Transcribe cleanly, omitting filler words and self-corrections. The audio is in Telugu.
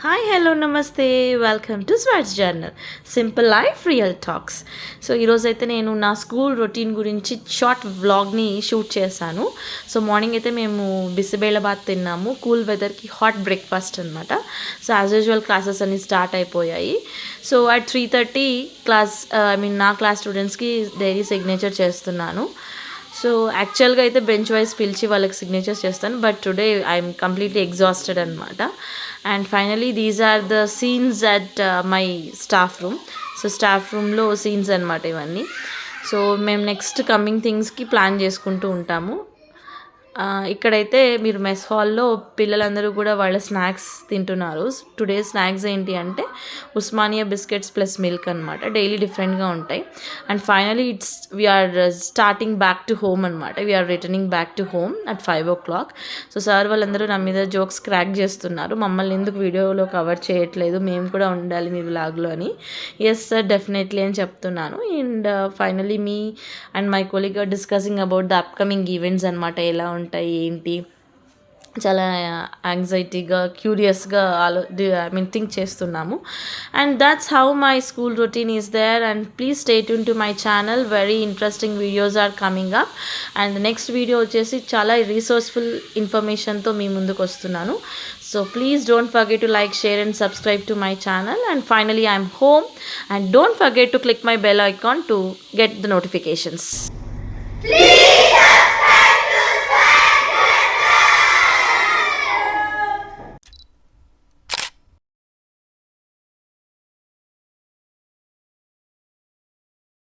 హాయ్ హలో నమస్తే వెల్కమ్ టు స్వాట్స్ journal simple life real talks. So ఈరోజైతే నేను నా స్కూల్ రొటీన్ గురించి షార్ట్ వ్లాగ్ని షూట్ చేశాను. సో మార్నింగ్ అయితే మేము బిసిబేళబాత్ తిన్నాము, కూల్ వెదర్కి హాట్ బ్రేక్ఫాస్ట్ అనమాట. సో యాజ్ యూజువల్ క్లాసెస్ అన్నీ స్టార్ట్ అయిపోయాయి. సో అట్ 3:30 క్లాస్ నా క్లాస్ స్టూడెంట్స్కి డైలీ సిగ్నేచర్ చేస్తున్నాను. సో యాక్చువల్గా అయితే బెంచ్ వైజ్ పిలిచి వాళ్ళకి సిగ్నేచర్స్ చేస్తాను, but today I'm completely exhausted అనమాట. And finally these are the scenes at my staff room. So staff రూమ్లో సీన్స్ అనమాట ఇవన్నీ. సో మేము నెక్స్ట్ కమింగ్ థింగ్స్కి ప్లాన్ చేసుకుంటూ ఉంటాము. ఇక్కడైతే మీరు మెస్ హాల్లో పిల్లలందరూ కూడా వాళ్ళ స్నాక్స్ తింటున్నారు. టుడే స్నాక్స్ ఏంటి అంటే ఉస్మానియా బిస్కెట్స్ ప్లస్ మిల్క్ అనమాట. డైలీ డిఫరెంట్గా ఉంటాయి. And finally we're starting back to home అనమాట. We're returning back to home at 5 o'clock. So sir వాళ్ళందరూ నా మీద జోక్స్ క్రాక్ చేస్తున్నారు, మమ్మల్ని ఎందుకు వీడియోలో కవర్ చేయట్లేదు, మేము కూడా ఉండాలి మీ వ్లాగ్లో అని. ఎస్ సార్, డెఫినెట్లీ అని చెప్తున్నాను. And finally me and my colleague are discussing about the upcoming events అనమాట. ఎలా ఉంటాయి ఏంటి, చాలా యాంగ్జైటీగా క్యూరియస్గా థింక్ చేస్తున్నాము. And that's how my school routine is there. And please stay tune to my channel, very interesting videos are coming up. And next video వచ్చేసి చాలా రీసోర్స్ఫుల్ ఇన్ఫర్మేషన్తో మీ ముందుకు వస్తున్నాను. So please don't forget to like, share and subscribe to my channel. And finally I'm home and don't forget to click my bell icon to get the notifications.